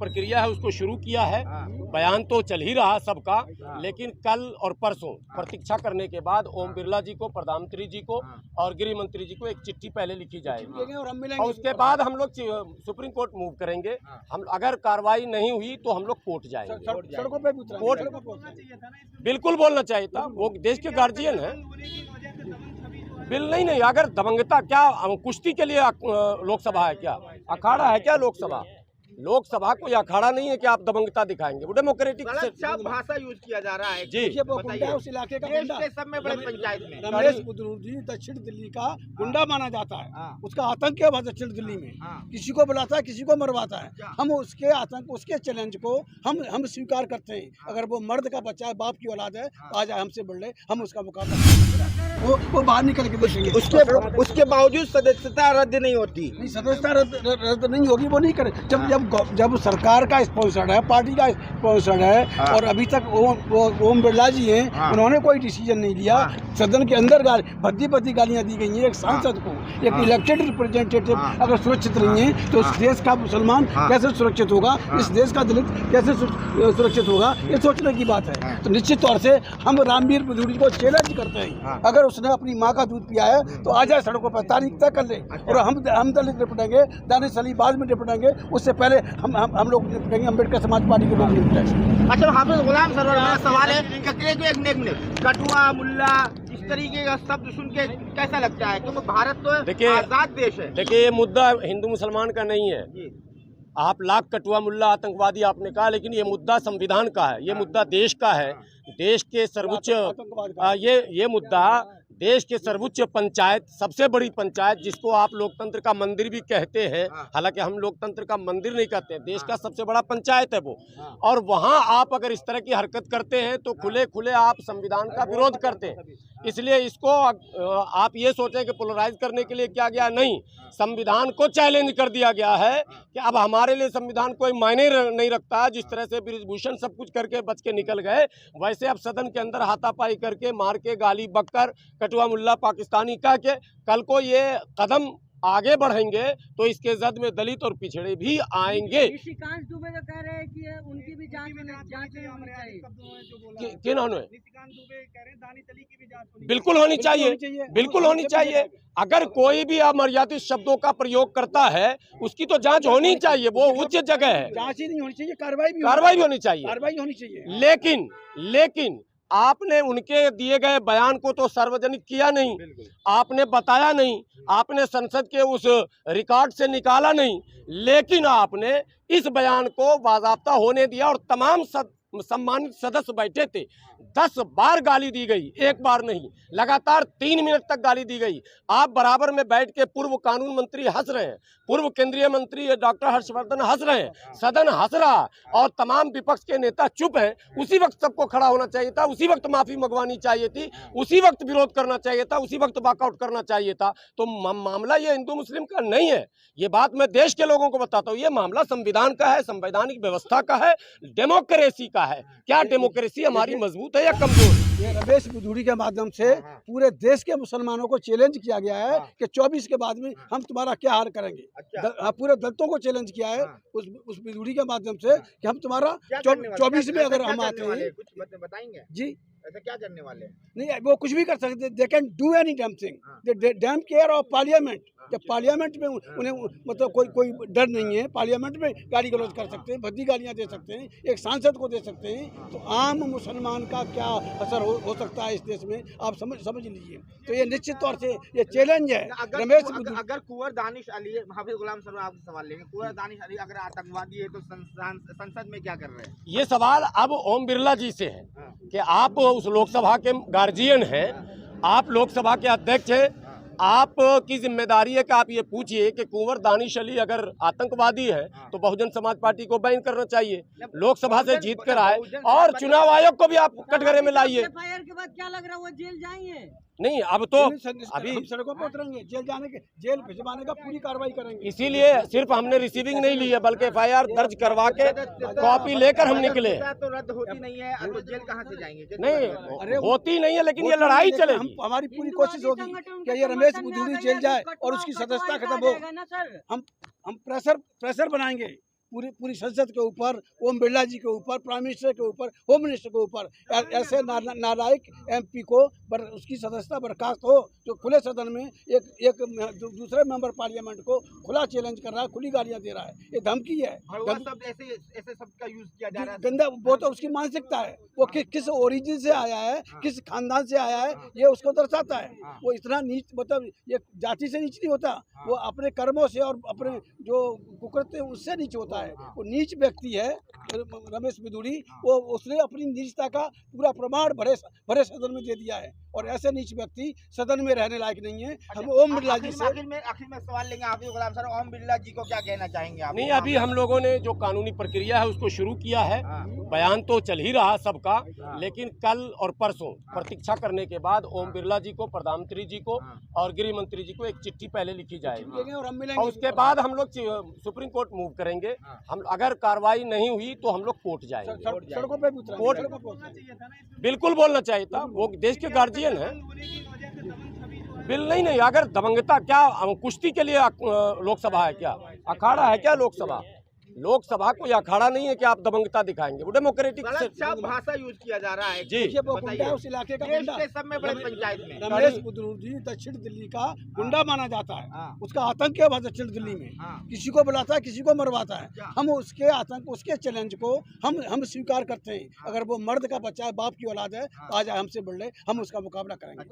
प्रक्रिया है उसको शुरू किया है। बयान तो चल ही रहा सबका, लेकिन कल और परसों प्रतीक्षा करने के बाद ओम बिरला जी को, प्रधानमंत्री जी को और गृह मंत्री जी को एक चिट्ठी पहले लिखी जाएगी और उसके बाद हम लोग सुप्रीम कोर्ट मूव करेंगे। हम अगर कार्रवाई नहीं हुई तो हम लोग कोर्ट जाएंगे। सड़कों पे कोर्ट बिल्कुल बोलना चाहिए था, वो देश के गार्जियन है। बिल नहीं, अगर दबंगता क्या कुश्ती के लिए लोकसभा है क्या, अखाड़ा है क्या लोकसभा? लोकसभा कोई अखाड़ा नहीं है कि आप दबंगता दिखाएंगे। वो डेमोक्रेटिक भाषा यूज किया जा रहा है जी। वो गुंडा है उस इलाके का, गुंडा सब में बड़े पंचायत में रमेश बुद्रुजी दक्षिण दिल्ली का गुंडा माना जाता है। उसका आतंक है दक्षिण दिल्ली में, किसी को बुलाता है, किसी को मरवाता है। हम उसके आतंक, उसके चैलेंज को हम स्वीकार करते हैं। अगर वो मर्द का बच्चा है, बाप की औलाद है, आ जाए हमसे बढ़ ले, हम उसका मुकाबला वो बाहर निकल के देखेंगे। उसके बावजूद सदस्यता रद्द नहीं होती। सदस्यता रद्द नहीं होगी, वो नहीं करे। जब सरकार का स्पॉन्सर्ड है, पार्टी का स्पॉन्सर्ड है और अभी तक ओम बिरला जी हैं, उन्होंने कोई डिसीजन नहीं लिया। सदन के अंदर भद्दी भद्दी गालियां दी गई हैं एक सांसद को। एक इलेक्टेड रिप्रेजेंटेटिव अगर सुरक्षित नहीं है तो इस देश का मुसलमान कैसे सुरक्षित होगा, इस देश का दलित कैसे सुरक्षित होगा, ये सोचने की बात है। तो निश्चित तौर से हम रामवीर बुद्धूड़ी को चैलेंज करते हैं। अगर उसने अपनी माँ का दूध पिया है तो आ जाए सड़कों पर, तारीख तय कर ले। और हम दलित निपटेंगे, दानिश अली बाद में निपटेंगे, उससे पहले हम लोग निपटेंगे, अम्बेडकर समाज पार्टी के लोग निपटेंगे। अच्छा, हाफिज गुलाम सरवर, मेरा सवाल है कटुआ मुल्ला इस तरीके का शब्द सुन के कैसा लगता है? क्योंकि भारत तो आजाद देश है। देखिए, ये मुद्दा हिंदू मुसलमान का नहीं है। आप लाख कटुआ मुल्ला आतंकवादी आपने कहा, लेकिन ये मुद्दा संविधान का है, ये मुद्दा देश का है। देश के सर्वोच्च ये मुद्दा देश के सर्वोच्च पंचायत, सबसे बड़ी पंचायत, जिसको आप लोकतंत्र का मंदिर भी कहते हैं, हालांकि हम लोकतंत्र का मंदिर नहीं कहते हैं, देश का सबसे बड़ा पंचायत है वो। और वहां आप अगर इस तरह की हरकत करते हैं तो खुले खुले आप संविधान का विरोध करते हैं। इसलिए इसको आप ये सोचें कि पोलराइज करने के लिए किया गया, नहीं, संविधान को चैलेंज कर दिया गया है कि अब हमारे लिए संविधान कोई मायने नहीं रखता। जिस तरह से बृजभूषण सब कुछ करके बच के निकल गए, वैसे अब सदन के अंदर हाथापाई करके, मार के, गाली बककर, कटुआ मुल्ला पाकिस्तानी कह के कल को ये कदम आगे बढ़ेंगे तो इसके जद में दलित और पिछड़े भी आएंगे। निशिकांत दुबे जो कह रहे हैं कि उनकी भी जांच होनी चाहिए। किन्होंने? बिल्कुल होनी चाहिए, बिल्कुल होनी चाहिए। अगर कोई भी अमर्यादित शब्दों का प्रयोग करता है उसकी तो जांच होनी चाहिए, वो उच्च जगह है। जांच ही नहीं होनी चाहिए, कार्रवाई भी होनी चाहिए, कार्रवाई होनी चाहिए। लेकिन आपने उनके दिए गए बयान को तो सार्वजनिक किया नहीं, आपने बताया नहीं, आपने संसद के उस रिकॉर्ड से निकाला नहीं, लेकिन आपने इस बयान को बाज़ाब्ता होने दिया और तमाम सम्मानित सदस्य बैठे थे। 10 बार गाली दी गई, एक बार नहीं, लगातार 3 मिनट तक गाली दी गई। आप बराबर में बैठ के पूर्व कानून मंत्री हंस रहे हैं, पूर्व केंद्रीय मंत्री डॉक्टर हर्षवर्धन हंस रहे हैं, सदन हंस रहा और तमाम विपक्ष के नेता चुप हैं। उसी वक्त सबको खड़ा होना चाहिए था, उसी वक्त माफी मंगवानी चाहिए थी, उसी वक्त विरोध करना चाहिए था, उसी वक्त वॉकआउट करना चाहिए था। तो मामला ये हिंदू मुस्लिम का नहीं है, ये बात मैं देश के लोगों को बताता हूँ। ये मामला संविधान का है, संवैधानिक व्यवस्था का है, डेमोक्रेसी का है। क्या डेमोक्रेसी हमारी मजबूत है या कमजोर? ये रमेश बुद्धूड़ी के माध्यम से पूरे देश के मुसलमानों को चैलेंज किया गया है कि 24 के बाद में हम तुम्हारा क्या हाल करेंगे। पूरे दलितों को चैलेंज किया है उस बुद्धूड़ी के माध्यम से कि हम तुम्हारा 24 में अगर हम आते हैं, कुछ बताएंगे जी ऐसा क्या करने वाले हैं? नहीं, वो कुछ भी कर सकते, they can do any damn thing, they dam care of parliament. जब पार्लियामेंट में उन्हें मतलब कोई डर नहीं है, पार्लियामेंट में गाली गलौज कर सकते हैं, भद्दी गालियां दे सकते हैं, एक सांसद को दे सकते हैं। तो आम मुसलमान का क्या असर हो सकता है इस देश में, आप समझ लीजिए। तो ये निश्चित तौर से ये चैलेंज है। रमेश अगर कुंवर दानिश अली, हाफिज गुलाम सर आपसे सवाल लेंगे, कुंवर दानिश अली अगर आतंकवादी है तो संसद में क्या कर रहे हैं? ये सवाल अब ओम बिरला जी से है कि आप उस लोकसभा के गार्जियन हैं, आप लोकसभा के अध्यक्ष हैं, आपकी जिम्मेदारी है कि आप ये पूछिए कि कुंवर दानिश अली अगर आतंकवादी है तो बहुजन समाज पार्टी को बैन करना चाहिए, लोकसभा से जीत कर आए और चुनाव आयोग को भी आप कटघरे में लाइए। एफआईआर के बाद क्या लग रहा है, वो जेल जाएंगे? नहीं, अब तो अभी हम सड़कों पर उतरेंगे, जेल भिजवाने का पूरी कार्रवाई करेंगे। इसीलिए सिर्फ हमने रिसीविंग नहीं ली है, बल्कि एफआईआर दर्ज करवा के कॉपी लेकर हम निकले। तो रद्द होती नहीं है तो जेल कहाँ से जाएंगे? नहीं होती नहीं है, लेकिन ये लड़ाई चलेगी। हमारी पूरी कोशिश होगी कि ये रमेश बुद्धूड़ी जेल जाए और उसकी सदस्यता खत्म हो। हम प्रेशर बनाएंगे पूरी संसद के ऊपर, ओम बिरला जी के ऊपर, प्राइम मिनिस्टर के ऊपर, होम मिनिस्टर के ऊपर ऐसे नालायक एमपी को उसकी सदस्यता बर्खास्त हो, जो खुले सदन में एक दूसरे मेंबर पार्लियामेंट को खुला चैलेंज कर रहा है, खुली गालियां दे रहा है। ये धमकी है। ऐसे शब्द का यूज किया जा रहा है। गंदा, वो तो उसकी मानसिकता है, वो किस ओरिजिन से आया है, किस खानदान से आया है, ये उसको दर्शाता है। वो इतना नीच, मतलब ये जाति से नीच नहीं होता, वो अपने कर्मों से और अपने जो कुकृत्य उससे नीच होता है। वो नीच व्यक्ति है रमेश बिधूड़ी, वो उसने अपनी नीचता का पूरा प्रमाण भरे सदन में दे दिया है, और ऐसे नीच व्यक्ति सदन में रहने लायक नहीं है। हम ओम बिरला जी से आखिर में सवाल लेंगे हाफिज गुलाम सर, ओम बिरला जी को क्या कहना चाहेंगे आप? नहीं, अभी हम लोगों ने जो कानूनी प्रक्रिया है उसको शुरू किया है। बयान तो चल ही रहा सबका, लेकिन कल और परसों प्रतीक्षा करने के बाद ओम बिरला जी को, प्रधानमंत्री जी को और गृह मंत्री जी को एक चिट्ठी पहले लिखी जाएगी, और हम और मिलेंगे। उसके बाद हम लोग सुप्रीम कोर्ट मूव करेंगे। हम अगर कार्रवाई नहीं हुई तो हम लोग कोर्ट जाएंगे। सड़कों पे भी उतरेंगे, कोर्ट सड़कों पे उतरेंगे। बिल्कुल बोलना चाहिए था, वो देश के गार्जियन है। बिल नहीं, अगर दबंगता, क्या कुश्ती के लिए लोकसभा है क्या, अखाड़ा है क्या लोकसभा? लोकसभा कोई अखाड़ा नहीं है कि आप दबंगता दिखाएंगे। वो डेमोक्रेटिक गलत भाषा यूज किया जा रहा है जी। देखिए, वो गुंडा है उस इलाके का, गुंडा। के सब में बड़े पंचायत में रमेश बिधूड़ी दक्षिण दिल्ली का गुंडा माना जाता है। उसका आतंक है वहाँ दक्षिण दिल्ली में, किसी को बुलाता है, किसी को मरवाता है। हम उसके आतंक, उसके चैलेंज को हम स्वीकार करते हैं। अगर वो मर्द का बच्चा है, बाप की औलाद है, आ जाए हमसे बढ़ ले, हम उसका मुकाबला करेंगे।